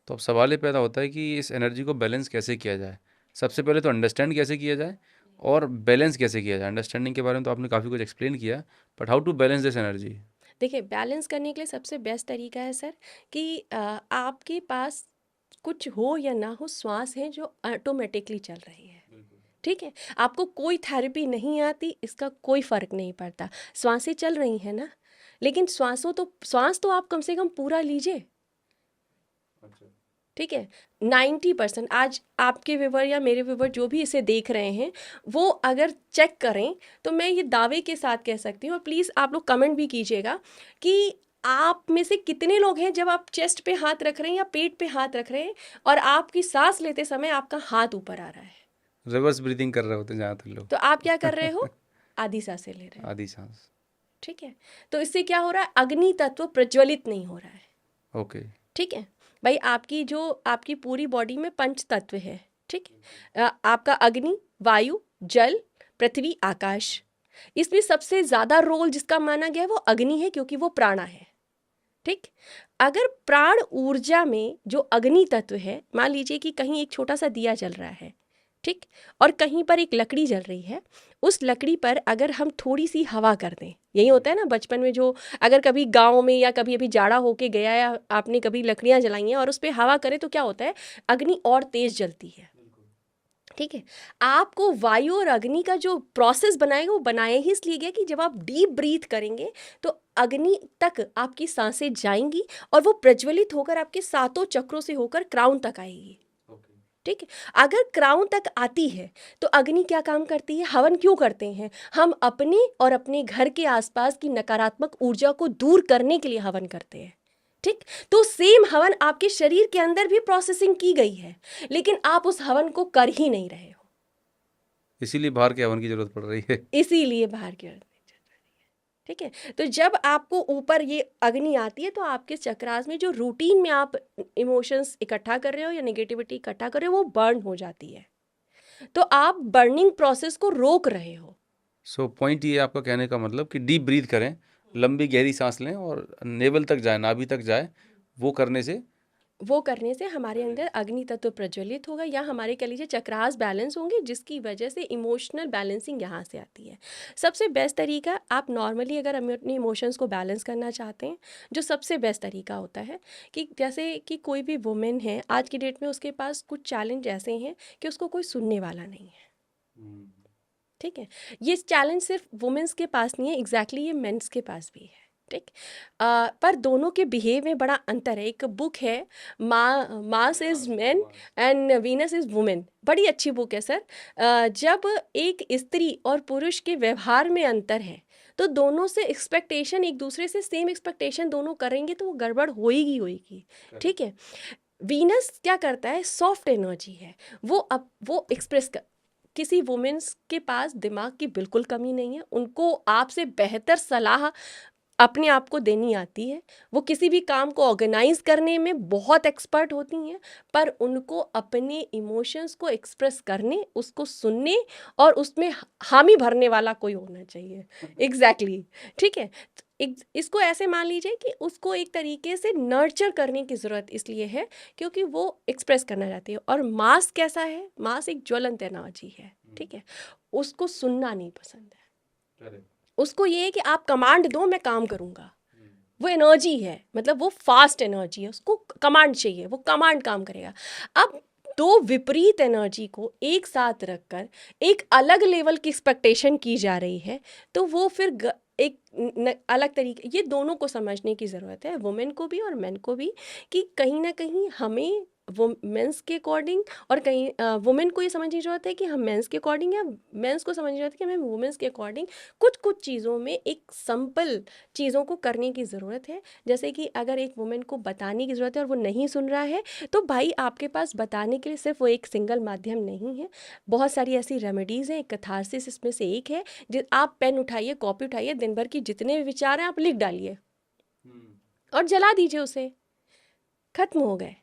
तो अब सवाल ये पैदा होता है कि इस एनर्जी को बैलेंस कैसे किया जाए। सबसे पहले तो अंडरस्टैंड कैसे किया जाए और बैलेंस कैसे किया जाए। अंडरस्टैंडिंग के बारे में तो आपने काफ़ी कुछ एक्सप्लेन किया, but how to balance this energy. देखिए, बैलेंस करने के लिए सबसे बेस्ट तरीका है सर कि आपके पास कुछ हो या ना हो, श्वास है जो ऑटोमेटिकली चल रही है। ठीक है, आपको कोई थेरेपी नहीं आती, इसका कोई फर्क नहीं पड़ता, श्वासें चल रही हैं ना। लेकिन श्वास तो आप कम से कम पूरा लीजिए। ठीक है, 90% आज आपके व्यूवर या मेरे व्यूवर जो भी इसे देख रहे हैं, वो अगर चेक करें तो मैं ये दावे के साथ कह सकती हूँ, और प्लीज़ आप लोग कमेंट भी कीजिएगा कि आप में से कितने लोग हैं जब आप चेस्ट पे हाथ रख रहे हैं या पेट पे हाथ रख रहे हैं और आपकी सांस लेते समय आपका हाथ ऊपर आ रहा है। रिवर्स ब्रीदिंग कर रहे होते हैं ज़्यादातर लोग। तो आप क्या कर रहे हो? आधी सांसें ले रहे हो। आधी सांस। ठीक है, तो इससे क्या हो रहा है? अग्नि तत्व प्रज्वलित नहीं हो रहा है। ओके। ठीक है भाई, आपकी पूरी बॉडी में पंच तत्व है। ठीक है, आपका अग्नि, वायु, जल, पृथ्वी, आकाश। इसमें सबसे ज़्यादा रोल जिसका माना गया है वो अग्नि है, क्योंकि वो प्राणा है। ठीक, अगर प्राण ऊर्जा में जो अग्नि तत्व है, मान लीजिए कि कहीं एक छोटा सा दिया जल रहा है, ठीक, और कहीं पर एक लकड़ी जल रही है, उस लकड़ी पर अगर हम थोड़ी सी हवा कर दें, यही होता है ना बचपन में, जो अगर कभी गांव में या कभी अभी जाड़ा होके गया या आपने कभी लकड़ियां जलाई हैं और उस पर हवा करें तो क्या होता है? अग्नि और तेज जलती है। ठीक है, आपको वायु और अग्नि का जो प्रोसेस बनाएगा वो बनाया ही इसलिए गया कि जब आप डीप ब्रीथ करेंगे तो अग्नि तक आपकी सांसें जाएंगी और वो प्रज्वलित होकर आपके सातों चक्रों से होकर क्राउन तक आएगी। ठीक है, अगर क्राउन तक आती है तो अग्नि क्या काम करती है? हवन क्यों करते हैं हम? अपने और अपने घर के आसपास की नकारात्मक ऊर्जा को दूर करने के लिए हवन करते हैं। ठीक, तो सेम हवन आपके शरीर के अंदर भी प्रोसेसिंग की गई है, लेकिन आप उस हवन को कर ही नहीं रहे हो। इसीलिए बाहर के हवन की ज़रूरत पड़ रही है। इसीलिए बाहर की ओर। ठीक है, तो जब आपको ऊपर ये अग्नि आती है तो आपके चक्रास में जो रूटीन में आप इमोशंस इकट्ठा कर रहे हो या नेगेटिविटी इकट्ठा कर रहे हो वो बर्न हो जाती है, तो आप बर्निंग प्रोसेस को रोक रहे हो। सो पॉइंट ये आपका कहने का मतलब कि डीप ब्रीथ करें, लंबी गहरी सांस लें और नेवल तक जाए, नाभि तक जाए। वो करने से हमारे अंदर अग्नि तत्व प्रज्वलित होगा, या हमारे कह लीजिए चक्रास बैलेंस होंगे, जिसकी वजह से इमोशनल बैलेंसिंग यहाँ से आती है। सबसे बेस्ट तरीका, आप नॉर्मली अगर अपने इमोशंस को बैलेंस करना चाहते हैं, जो सबसे बेस्ट तरीका होता है कि जैसे कि कोई भी वुमेन है आज की डेट में, उसके पास कुछ चैलेंज ऐसे हैं कि उसको कोई सुनने वाला नहीं है। ठीक है, ये चैलेंज सिर्फ वुमेन्स के पास नहीं है, एग्जैक्टली ये मेंस के पास भी है। ठीक, पर दोनों के बिहेव में बड़ा अंतर है। एक बुक है, mass is man and Venus is women, बड़ी अच्छी बुक है सर। जब एक स्त्री और पुरुष के व्यवहार में अंतर है तो दोनों से एक्सपेक्टेशन, एक दूसरे से सेम एक्सपेक्टेशन दोनों करेंगे तो वो गड़बड़ होएगी होएगी। ठीक है, वीनस क्या करता है? सॉफ्ट एनर्जी है, वो एक्सप्रेस किसी वुमेन्स के पास दिमाग की बिल्कुल कमी नहीं है, उनको आपसे बेहतर सलाह अपने आप को देनी आती है, वो किसी भी काम को ऑर्गेनाइज करने में बहुत एक्सपर्ट होती हैं, पर उनको अपने इमोशंस को एक्सप्रेस करने, उसको सुनने और उसमें हामी भरने वाला कोई होना चाहिए। एग्जैक्टली ठीक है, इसको ऐसे मान लीजिए कि उसको एक तरीके से नर्चर करने की ज़रूरत इसलिए है क्योंकि वो एक्सप्रेस करना चाहती है। और मास कैसा है? मास एक ज्वलंत एनर्जी है। ठीक है, उसको सुनना नहीं पसंद है, उसको ये है कि आप कमांड दो, मैं काम करूँगा। वो एनर्जी है, मतलब वो फास्ट एनर्जी है, उसको कमांड चाहिए, वो कमांड काम करेगा। अब दो विपरीत एनर्जी को एक साथ रखकर एक अलग लेवल की एक्सपेक्टेशन की जा रही है, तो वो फिर अलग तरीके, ये दोनों को समझने की ज़रूरत है, वुमेन को भी और मेन को भी, कि कहीं ना कहीं हमें वो मेंस के अकॉर्डिंग, और कहीं वुमेन को ये समझने की ज़रूरत है कि हम मेंस के अकॉर्डिंग, या मेंस को समझने की ज़रूरत है कि हमें वुमेन्स के अकॉर्डिंग कुछ कुछ चीज़ों में एक सिंपल चीज़ों को करने की ज़रूरत है। जैसे कि अगर एक वुमेन को बताने की ज़रूरत है और वो नहीं सुन रहा है, तो भाई आपके पास बताने के लिए सिर्फ वो एक सिंगल माध्यम नहीं है, बहुत सारी ऐसी रेमेडीज़ हैं। एक कैथारसिस इसमें से एक है। आप पेन उठाइए, कॉपी उठाइए, दिन भर की जितने भी विचार हैं आप लिख डालिए और जला दीजिए, उसे खत्म हो गए।